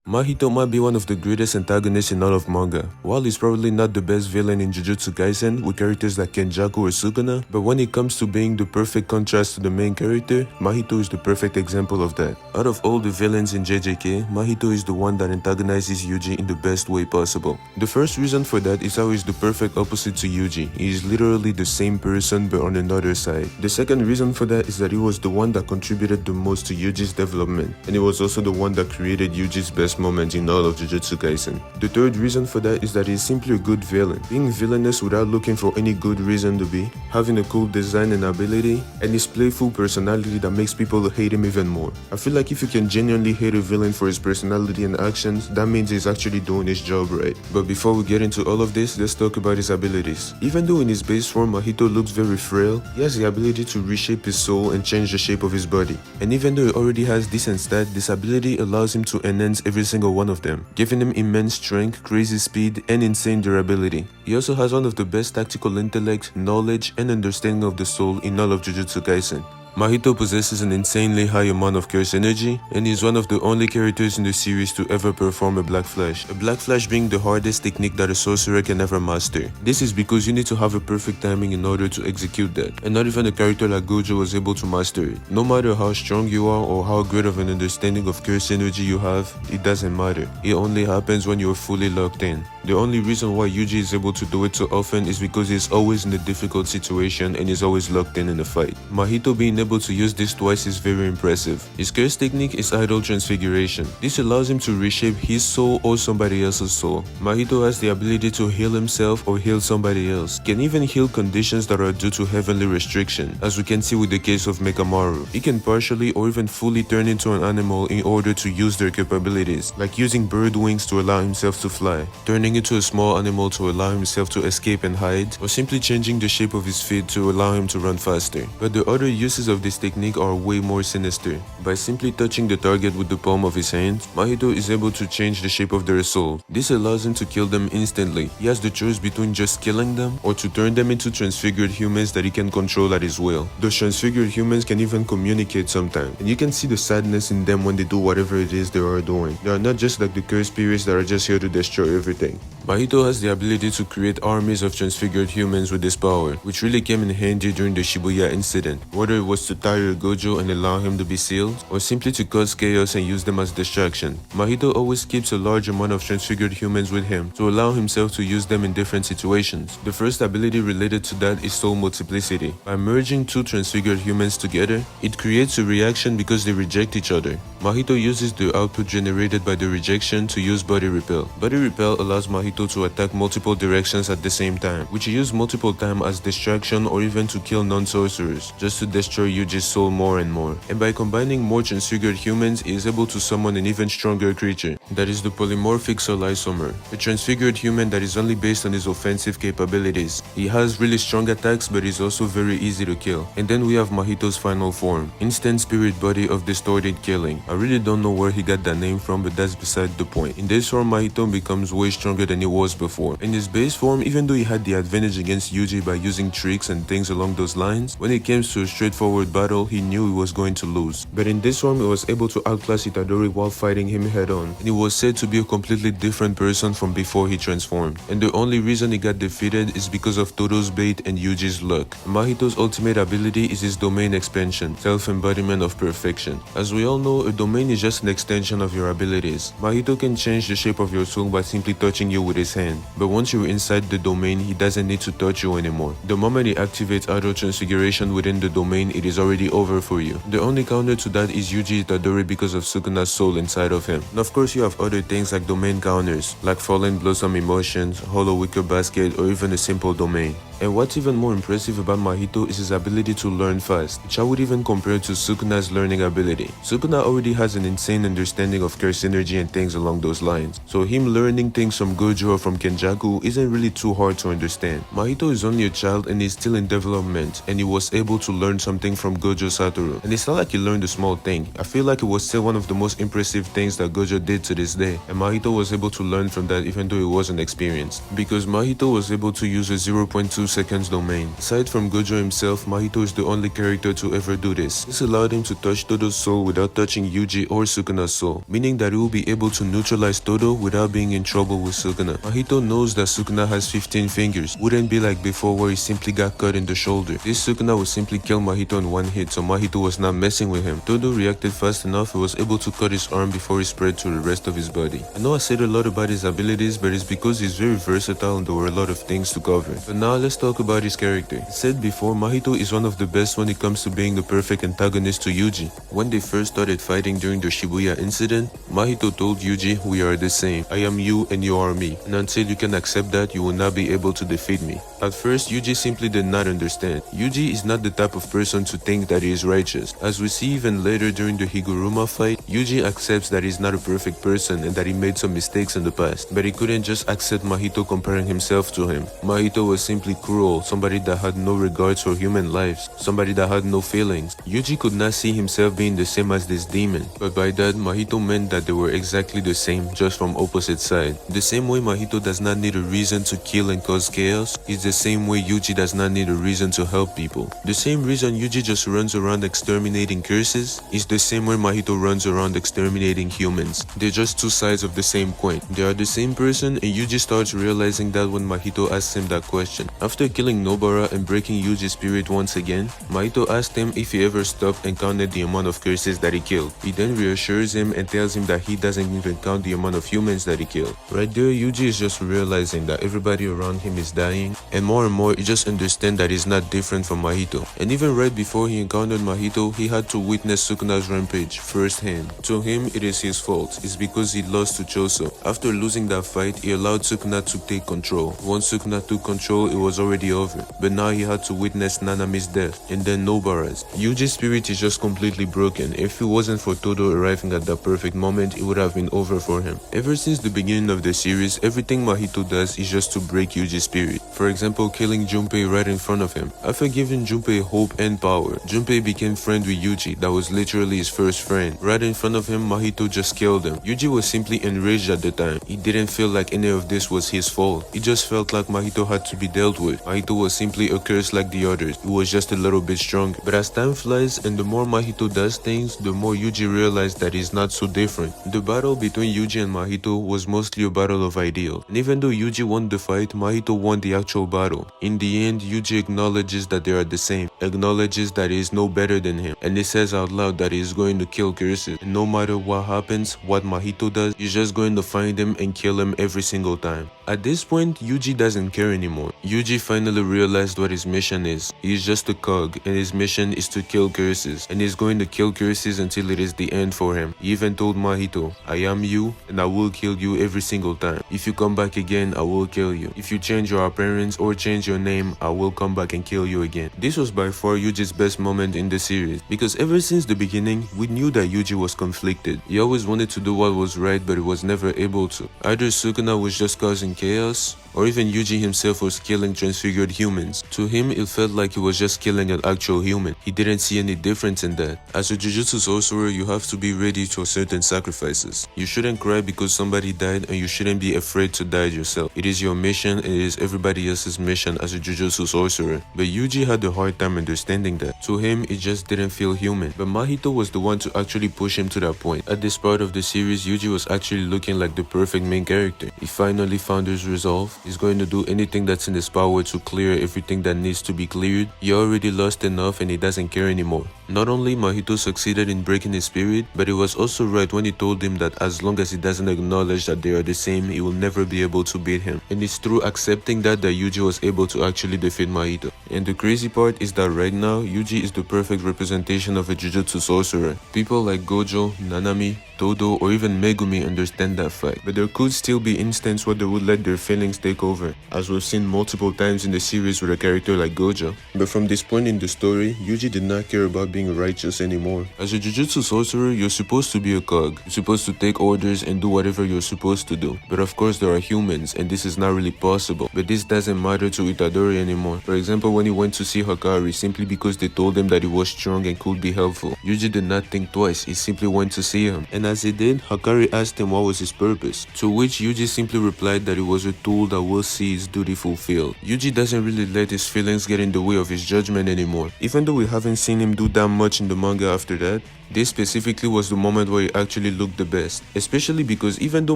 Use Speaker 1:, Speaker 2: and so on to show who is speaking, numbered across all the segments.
Speaker 1: Mahito might be one of the greatest antagonists in all of manga. While he's probably not the best villain in Jujutsu kaisen with characters like Kenjaku or Sukuna, but when it comes to being the perfect contrast to the main character, Mahito is the perfect example of that. Out of all the villains in JJK, Mahito is the one that antagonizes Yuji in the best way possible. The first reason for that is how he's the perfect opposite to Yuji. He is literally the same person but on another side. The second reason for that is that he was the one that contributed the most to Yuji's development, and he was also the one that created Yuji's best moment in all of Jujutsu kaisen. The third reason for that is that he's simply a good villain, being villainous without looking for any good reason to be, having a cool design and ability, and his playful personality that makes people hate him even more. I feel like if you can genuinely hate a villain for his personality and actions, that means he's actually doing his job right. But before we get into all of this, let's talk about his abilities. Even though in his base form Mahito looks very frail, he has the ability to reshape his soul and change the shape of his body. And even though he already has decent stats, this ability allows him to enhance every single one of them, giving him immense strength, crazy speed, and insane durability. He also has one of the best tactical intellect, knowledge, and understanding of the soul in all of Jujutsu kaisen. Mahito possesses an insanely high amount of curse energy, and is one of the only characters in the series to ever perform a Black Flash. A Black Flash being the hardest technique that a sorcerer can ever master. This is because you need to have a perfect timing in order to execute that, and not even a character like Gojo was able to master it. No matter how strong you are or how great of an understanding of curse energy you have, it doesn't matter. It only happens when you're fully locked in. The only reason why Yuji is able to do it so often is because he's always in a difficult situation and is always locked in a fight. Mahito being able to use this twice is very impressive. His curse technique is idol transfiguration. This allows him to reshape his soul or somebody else's soul. Mahito has the ability to heal himself or heal somebody else. Can even heal conditions that are due to heavenly restriction, as we can see with the case of Mekamaru. He can partially or even fully turn into an animal in order to use their capabilities, like using bird wings to allow himself to fly, turning into a small animal to allow himself to escape and hide, or simply changing the shape of his feet to allow him to run faster. But the other uses of this technique are way more sinister. By simply touching the target with the palm of his hand, Mahito is able to change the shape of their soul. This allows him to kill them instantly. He has the choice between just killing them or to turn them into transfigured humans that he can control at his will. Those transfigured humans can even communicate sometimes, and you can see the sadness in them when they do whatever it is they are doing. They are not just like the cursed spirits that are just here to destroy everything. Mahito has the ability to create armies of transfigured humans with this power, which really came in handy during the Shibuya incident, whether it was to tire Gojo and allow him to be sealed, or simply to cause chaos and use them as distraction. Mahito always keeps a large amount of transfigured humans with him to allow himself to use them in different situations. The first ability related to that is soul multiplicity. By merging two transfigured humans together, it creates a reaction because they reject each other. Mahito uses the output generated by the rejection to use body repel. Body repel allows Mahito to attack multiple directions at the same time, which he used multiple times as distraction or even to kill non-sorcerers, just to destroy Yuji's soul more and more. And by combining more transfigured humans, he is able to summon an even stronger creature, that is the polymorphic soul isomer, a transfigured human that is only based on his offensive capabilities. He has really strong attacks, but is also very easy to kill. And then we have Mahito's final form, instant spirit body of distorted killing. I really don't know where he got that name from, but that's beside the point. In this form, Mahito becomes way stronger than he was before. In his base form, even though he had the advantage against Yuji by using tricks and things along those lines, when it came to a straightforward battle, he knew he was going to lose. But in this form, he was able to outclass Itadori while fighting him head on, and he was said to be a completely different person from before he transformed. And the only reason he got defeated is because of Todo's bait and Yuji's luck. Mahito's ultimate ability is his domain expansion, self-embodiment of perfection. As we all know, a domain is just an extension of your abilities. Mahito can change the shape of your soul by simply touching you with his hand, but once you're inside the domain, he doesn't need to touch you anymore. The moment he activates idol transfiguration within the domain, it is already over for you. The only counter to that is Yuji Itadori because of Sukuna's soul inside of him. And of course, you have other things like domain counters, like Fallen Blossom Emotions, Hollow Wicker Basket, or even a simple domain. And what's even more impressive about Mahito is his ability to learn fast, which I would even compare to Sukuna's learning ability. Sukuna already has an insane understanding of curse energy and things along those lines, so him learning things from Gojo or from Kenjaku isn't really too hard to understand. Mahito is only a child and is still in development, and he was able to learn something from Gojo Satoru. And it's not like he learned a small thing. I feel like it was still one of the most impressive things that Gojo did to this day, and Mahito was able to learn from that even though he wasn't experienced, because Mahito was able to use a 0.2 seconds domain. Aside from Gojo himself, Mahito is the only character to ever do this. This allowed him to touch Todo's soul without touching Yuji or Sukuna's soul, meaning that he will be able to neutralize Todo without being in trouble with Sukuna. Mahito knows that Sukuna has 15 fingers. Wouldn't be like before where he simply got cut in the shoulder. This Sukuna would simply kill Mahito in one hit, so Mahito was not messing with him. Todo reacted fast enough, he was able to cut his arm before he spread to the rest of his body. I know I said a lot about his abilities, but it's because he's very versatile and there were a lot of things to cover. But now let's talk about his character. I said before, Mahito is one of the best when it comes to being the perfect antagonist to Yuji. When they first started fighting during the Shibuya incident, Mahito told Yuji, "We are the same. I am you and you are me. And until you can accept that, you will not be able to defeat me." At first, Yuji simply did not understand. Yuji is not the type of person to think that he is righteous. As we see even later during the Higuruma fight, Yuji accepts that he's not a perfect person and that he made some mistakes in the past. But he couldn't just accept Mahito comparing himself to him. Mahito was simply cruel, somebody that had no regards for human lives, somebody that had no feelings. Yuji could not see himself being the same as this demon. But by that, Mahito meant that they were exactly the same, just from opposite sides. The same way Mahito does not need a reason to kill and cause chaos, is the same way Yuji does not need a reason to help people. The same reason Yuji just runs around exterminating curses is the same way Mahito runs around exterminating humans. They're just two sides of the same coin. They are the same person, and Yuji starts realizing that when Mahito asks him that question. After killing Nobara and breaking Yuji's spirit once again, Mahito asked him if he ever stopped and counted the amount of curses that he killed. He then reassures him and tells him that he doesn't even count the amount of humans that he killed. Right there, Yuji is just realizing that everybody around him is dying, and more he just understands that he's not different from Mahito. And even right before he encountered Mahito, he had to witness Sukuna's rampage firsthand. To him, it is his fault. It's because he lost to Choso. After losing that fight, he allowed Sukuna to take control. Once Sukuna took control, it was already over. But now he had to witness Nanami's death, and then Nobara's. Yuji's spirit is just completely broken. If it wasn't for Todo arriving at that perfect moment, it would have been over for him. Ever since the beginning of the series, everything Mahito does is just to break Yuji's spirit. For example, killing Junpei right in front of him. After giving Junpei hope and power, Junpei became friend with Yuji, that was literally his first friend. Right in front of him, Mahito just killed him. Yuji was simply enraged at the time. He didn't feel like any of this was his fault. He just felt like Mahito had to be dealt with. Mahito was simply a curse like the others. He was just a little bit stronger. But as time flies and the more Mahito does things, the more Yuji realized that he's not so different. The battle between Yuji and Mahito was mostly a battle of ideals. And even though Yuji won the fight, Mahito won the actual battle. In the end, Yuji acknowledges that they are the same, acknowledges that he is no better than him, and he says out loud that he is going to kill curses. And no matter what happens, what Mahito does, he's just going to find him and kill him every single time. At this point, Yuji doesn't care anymore. Yuji finally realized what his mission is. He's just a cog, and his mission is to kill curses. And he's going to kill curses until it is the end for him. He even told Mahito, "I am you, and I will kill you every single time. If you come back again, I will kill you. If you change your appearance or change your name, I will come back and kill you again." This was by far Yuji's best moment in the series, because ever since the beginning, we knew that Yuji was conflicted. He always wanted to do what was right, but he was never able to. Either Sukuna was just causing chaos, or even Yuji himself was killing transfigured humans. To him, it felt like he was just killing an actual human. He didn't see any difference in that. As a Jujutsu sorcerer, you have to be ready for certain sacrifices. You shouldn't cry because somebody died, and you shouldn't be afraid to die yourself. It is your mission, and it is everybody else's mission as a Jujutsu sorcerer. But Yuji had a hard time understanding that. To him, it just didn't feel human. But Mahito was the one to actually push him to that point. At this part of the series, Yuji was actually looking like the perfect main character. He finally found his resolve. He's going to do anything that's in his power to clear everything that needs to be cleared. He already lost enough and he doesn't care anymore. Not only Mahito succeeded in breaking his spirit, but he was also right when he told him that as long as he doesn't acknowledge that they are the same, he will never be able to beat him. And it's through accepting that Yuji was able to actually defeat Mahito. And the crazy part is that right now, Yuji is the perfect representation of a Jujutsu sorcerer. People like Gojo, Nanami, Todo, or even Megumi understand that fact, but there could still be instances where they would let their feelings take over, as we've seen multiple times in the series with a character like Gojo. But from this point in the story, Yuji did not care about being righteous anymore. As a Jujutsu sorcerer, you're supposed to be a cog. You're supposed to take orders and do whatever you're supposed to do. But of course there are humans, and this is not really possible. But this doesn't matter to Itadori anymore. For example, when he went to see Hakari simply because they told him that he was strong and could be helpful, Yuji did not think twice, he simply went to see him. And as he did, Hakari asked him what was his purpose, to which Yuji simply replied that it was a tool that will see his duty fulfilled. Yuji doesn't really let his feelings get in the way of his judgment anymore. Even though we haven't seen him do that much in the manga after that, this specifically was the moment where he actually looked the best, especially because even though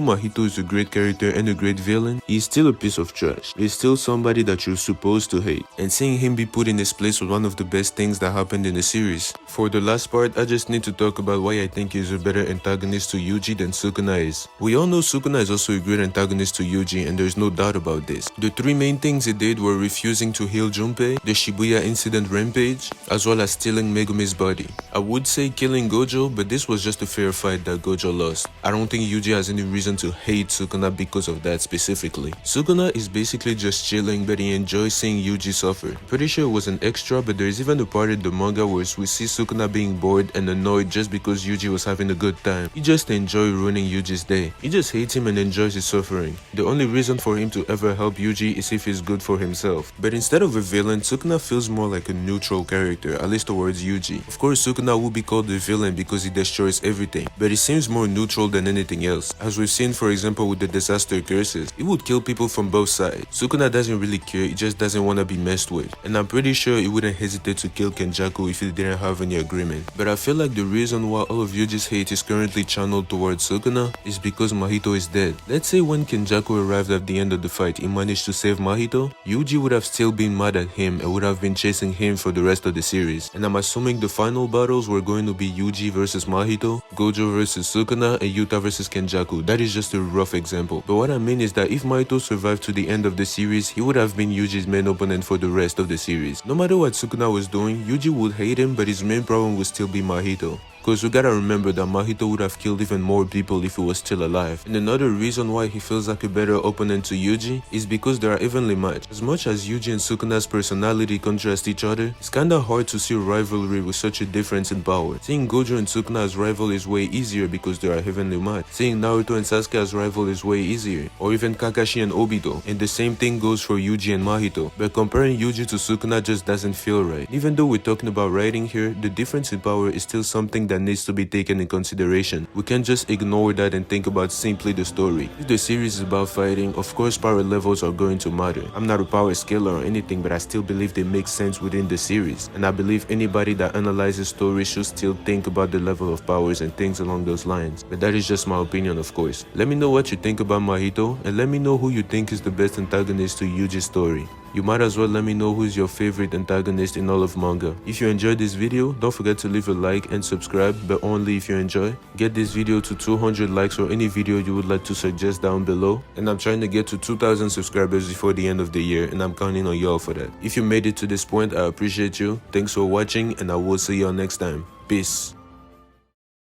Speaker 1: Mahito is a great character and a great villain, he's still a piece of trash. He's still somebody that you're supposed to hate, and seeing him be put in his place was one of the best things that happened in the series. For the last part, I just need to talk about why I think he's a better antagonist to Yuji than Sukuna is. We all know Sukuna is also a great antagonist to Yuji, and there's no doubt about this. The three main things he did were refusing to heal Junpei, the Shibuya incident rampage, as well as stealing Megumi's body. I would say killing Gojo, but this was just a fair fight that Gojo lost. I don't think Yuji has any reason to hate Sukuna because of that specifically. Sukuna is basically just chilling, but he enjoys seeing Yuji suffer. Pretty sure it was an extra, but there is even a part in the manga where we see Sukuna being bored and annoyed just because Yuji was having a good time. He just enjoys ruining Yuji's day. He just hates him and enjoys his suffering. The only reason for him to ever help Yuji is if he's good for himself. But instead of a villain, Sukuna feels more like a neutral character, at least towards Yuji. Of course, Sukuna will be called the villain because he destroys everything, but he seems more neutral than anything else. As we've seen, for example, with the disaster curses, he would kill people from both sides. Sukuna doesn't really care, he just doesn't want to be messed with. And I'm pretty sure he wouldn't hesitate to kill Kenjaku if he didn't have any agreement. But I feel like the reason why all of Yuji's hate is currently channeled towards Sukuna is because Mahito is dead. Let's say when Kenjaku arrived at the end of the fight, he managed to save Mahito, Yuji would have still been mad at him and would have been chasing him for the rest of the series. And I'm assuming the final battles were going to be Yuji versus Mahito, Gojo versus Sukuna, and Yuta versus Kenjaku. That is just a rough example. But what I mean is that if Mahito survived to the end of the series, he would have been Yuji's main opponent for the rest of the series. No matter what Sukuna was doing, Yuji would hate him, but his main problem would still be Mahito. Because we gotta remember that Mahito would have killed even more people if he was still alive. And another reason why he feels like a better opponent to Yuji is because they are evenly matched. As much as Yuji and Sukuna's personality contrast each other, it's kinda hard to see a rivalry with such a difference in power. Seeing Gojo and Sukuna as rival is way easier because they are evenly matched. Seeing Naruto and Sasuke as rival is way easier. Or even Kakashi and Obito. And the same thing goes for Yuji and Mahito. But comparing Yuji to Sukuna just doesn't feel right. Even though we're talking about writing here, the difference in power is still something that needs to be taken in consideration. We can't just ignore that and think about simply the story. If the series is about fighting, of course power levels are going to matter. I'm not a power scaler or anything, but I still believe they make sense within the series. And I believe anybody that analyzes stories should still think about the level of powers and things along those lines. But that is just my opinion, of course. Let me know what you think about Mahito, and let me know who you think is the best antagonist to Yuji's story. You might as well let me know who's your favorite antagonist in all of manga. If you enjoyed this video, don't forget to leave a like and subscribe, but only if you enjoy. Get this video to 200 likes or any video you would like to suggest down below. And I'm trying to get to 2,000 subscribers before the end of the year, and I'm counting on y'all for that. If you made it to this point, I appreciate you. Thanks for watching, and I will see y'all next time. Peace.